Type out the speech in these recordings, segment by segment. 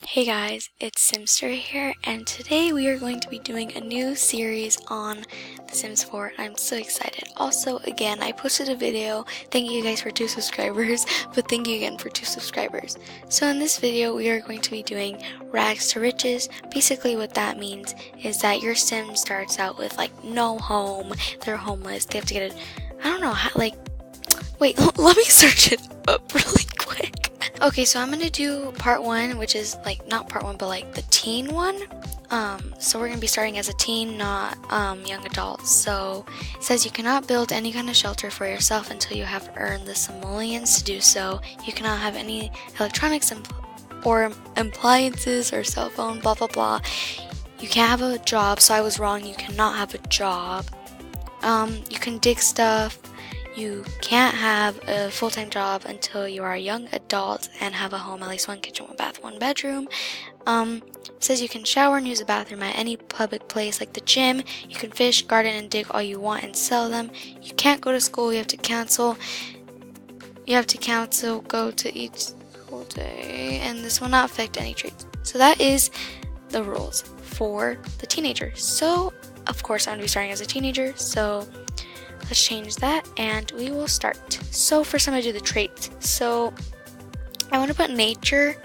Hey guys, it's Simster here, and today we are going to be doing a new series on The Sims 4. I'm so excited. Also, again, I posted a video. Thank you guys for 2 subscribers, but thank you again for 2 subscribers. So in this video, we are going to be doing rags to riches. Basically what that means is that your sim starts out with like no home, they're homeless, they have to get I don't know how, wait, let me search it up really quick. Okay, so I'm gonna do part 1, which is like not part 1 but like the teen one. So we're gonna be starting as a teen, not young adults. So it says you cannot build any kind of shelter for yourself until you have earned the simoleons to do so. You cannot have any electronics or appliances or cell phone, blah blah blah. You can't have a job, so I was wrong, you cannot have a job. You can dig stuff. You can't have a full-time job until you are a young adult and have a home, at least 1 kitchen, 1 bath, 1 bedroom. It says you can shower and use a bathroom at any public place like the gym. You can fish, garden, and dig all you want and sell them. You can't go to school, you have to cancel. Go to each school day, and this will not affect any trades. So that is the rules for the teenager. So, of course, I'm going to be starting as a teenager, so let's change that and we will start. So first I'm going to do the traits. So I want to put nature.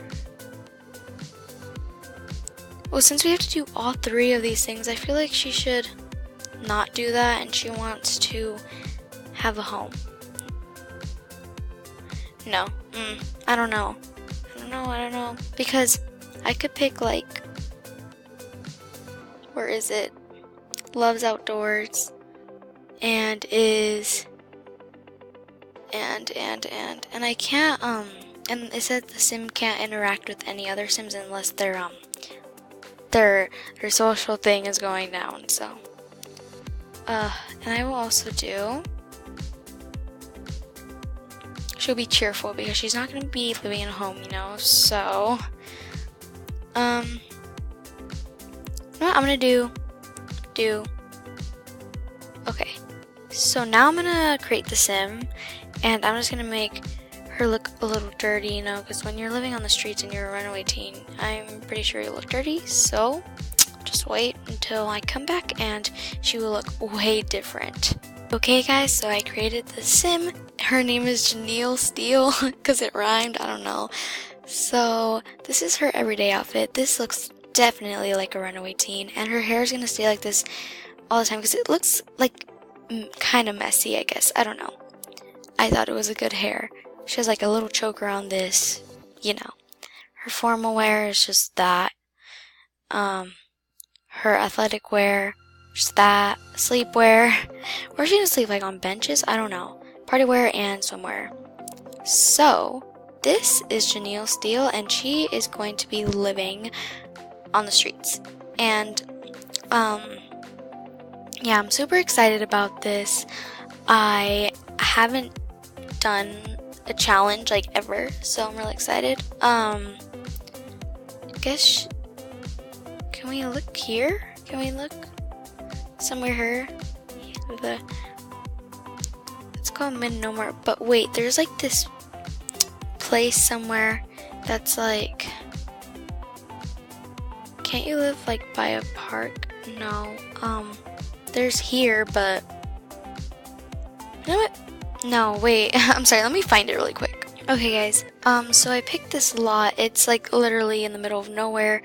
Well, since we have to do all 3 of these things, I feel like she should not do that, and she wants to have a home. No, I don't know. Because I could pick like, where is it? Loves outdoors. And is and I can't and it said the sim can't interact with any other sims unless their social thing is going down. So and I will also do, she'll be cheerful because she's not gonna be living in a home, you know. So you know what I'm gonna do okay. So now I'm gonna create the sim, and I'm just gonna make her look a little dirty, you know, because when you're living on the streets and you're a runaway teen, I'm pretty sure you look dirty. So just wait until I come back and she will look way different. Okay guys, so I created the sim. Her name is Janelle Steele because it rhymed, I don't know. So this is her everyday outfit. This looks definitely like a runaway teen, and her hair is gonna stay like this all the time because it looks like kind of messy, I guess. I don't know. I thought it was a good hair. She has like a little choker on this, you know. Her formal wear is just that. Her athletic wear, just that. Sleepwear. Where's she gonna sleep? Like on benches? I don't know. Party wear and swimwear. So this is Janelle Steele, and she is going to be living on the streets. And yeah, I'm super excited about this. I haven't done a challenge like ever, so I'm really excited. I guess, can we look here? Can we look somewhere here? It's called Mid No More, but wait, there's like this place somewhere that's like, can't you live like by a park? No, there's here, but you know what? No, wait. I'm sorry. Let me find it really quick. Okay, guys. So I picked this lot. It's like literally in the middle of nowhere.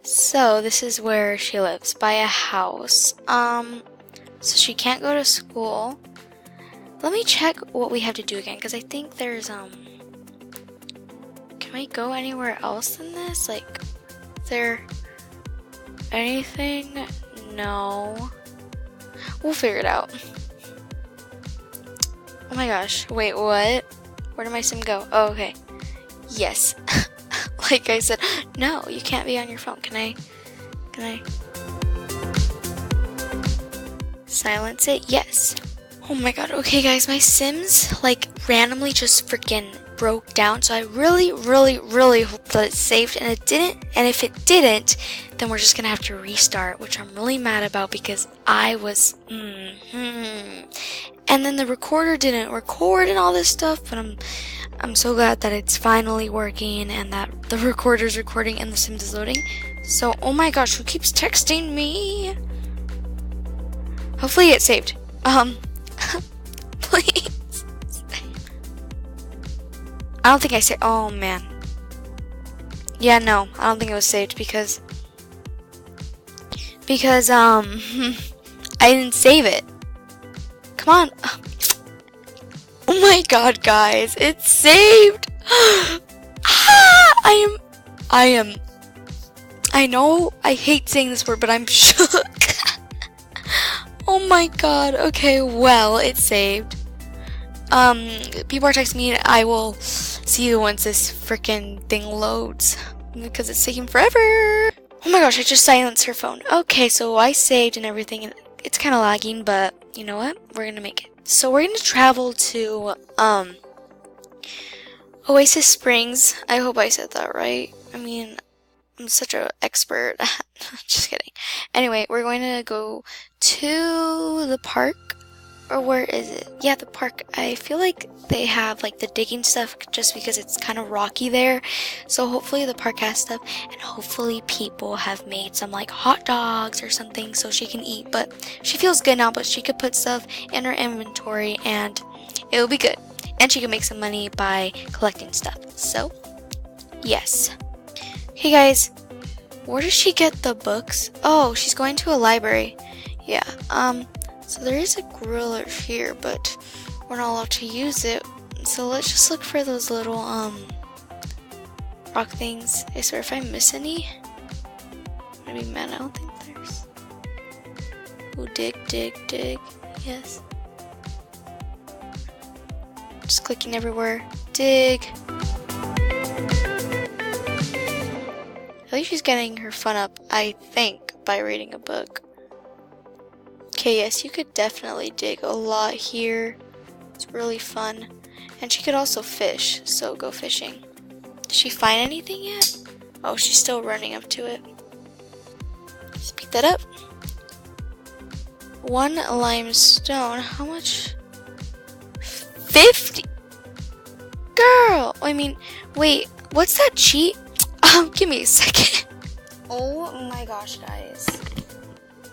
So this is where she lives, by a house. So she can't go to school. Let me check what we have to do again, because I think there's can we go anywhere else than this? Like, is there anything? No. We'll figure it out. Oh my gosh. Wait, what? Where did my sim go? Oh, okay. Yes. Like I said, no, you can't be on your phone. Can I silence it? Yes. Oh my god. Okay, guys, my sims like randomly just freaking broke down, so I really hope that it's saved, and it didn't. And if it didn't, then we're just gonna have to restart, which I'm really mad about because I was and then the recorder didn't record and all this stuff, but I'm so glad that it's finally working and that the recorder's recording and the Sims is loading. So, oh my gosh, who keeps texting me? Hopefully it's saved. Please. I don't think I saved. Oh man. Yeah, no, I don't think it was saved because I didn't save it. Come on. Oh my god, guys, it's saved. I know I hate saying this word, but I'm shook. Oh my god. Okay, well, it's saved. People are texting me. I will see you once this freaking thing loads because it's taking forever. Oh my gosh, I just silenced her phone. Okay, so I saved and everything, and it's kind of lagging, but you know what? We're gonna make it. So we're gonna travel to Oasis Springs. I hope I said that right. I mean, I'm such an expert. Just kidding. Anyway, we're going to go to the park. Or where is it? Yeah, the park. I feel like they have like the digging stuff just because it's kind of rocky there. So hopefully the park has stuff, and hopefully people have made some like hot dogs or something so she can eat. But she feels good now, but she could put stuff in her inventory and it will be good. And she can make some money by collecting stuff. So, yes. Hey guys, where does she get the books? Oh, she's going to a library. Yeah, so there is a griller here, but we're not allowed to use it. So let's just look for those little, rock things. I swear if I miss any, I'm gonna be mad. I don't think there's... Ooh, dig, dig, dig. Yes. Just clicking everywhere. Dig. At least she's getting her fun up, I think, by reading a book. Okay, yes, you could definitely dig a lot here. It's really fun. And she could also fish, so go fishing. Did she find anything yet? Oh, she's still running up to it. Let's pick that up. 1 limestone. How much? 50! Girl! I mean, wait, what's that cheat? Give me a second. Oh my gosh, guys.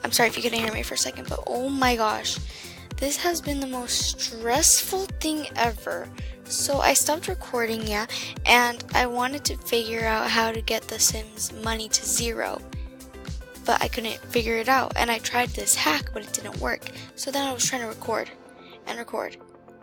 I'm sorry if you couldn't hear me for a second, but oh my gosh. This has been the most stressful thing ever. So I stopped recording, yeah, and I wanted to figure out how to get the Sims money to 0. But I couldn't figure it out, and I tried this hack, but it didn't work. So then I was trying to record, and record,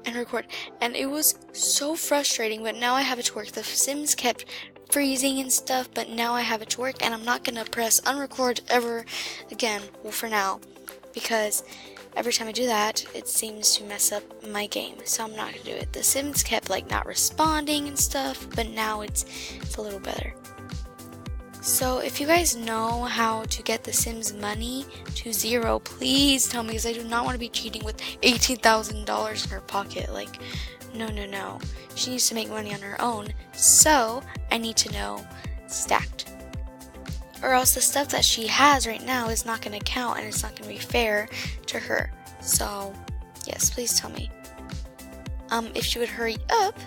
and record, and it was so frustrating, but now I have it to work. The Sims kept freezing and stuff, but now I have it to work, and I'm not gonna press unrecord ever again, well, for now, because every time I do that, it seems to mess up my game, so I'm not gonna do it. The Sims kept like not responding and stuff, but now it's a little better. So if you guys know how to get the Sims money to 0, please tell me, because I do not want to be cheating with $18,000 in her pocket. Like, no. She needs to make money on her own, so I need to know stacked. Or else the stuff that she has right now is not going to count, and it's not going to be fair to her. So, yes, please tell me. If she would hurry up.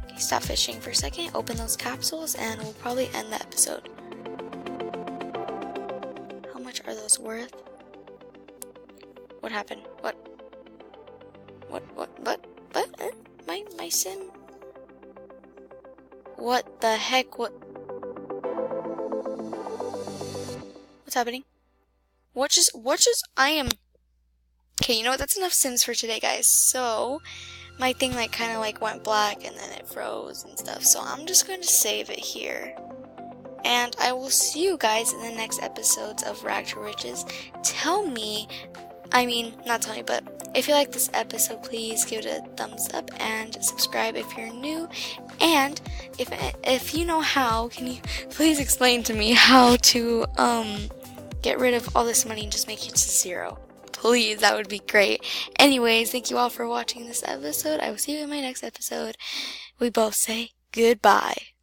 Okay, stop fishing for a second, open those capsules, and we'll probably end the episode. How much are those worth? What happened? What? My Sim? What the heck? What's happening? I am... Okay, you know what? That's enough Sims for today, guys. So, my thing like kind of like went black and then it froze and stuff. So I'm just going to save it here. And I will see you guys in the next episodes of Rag to Riches. Tell me, not tell me, but if you like this episode, please give it a thumbs up and subscribe if you're new. And if you know how, can you please explain to me how to get rid of all this money and just make it to 0? Please, that would be great. Anyways, thank you all for watching this episode. I will see you in my next episode. We both say goodbye.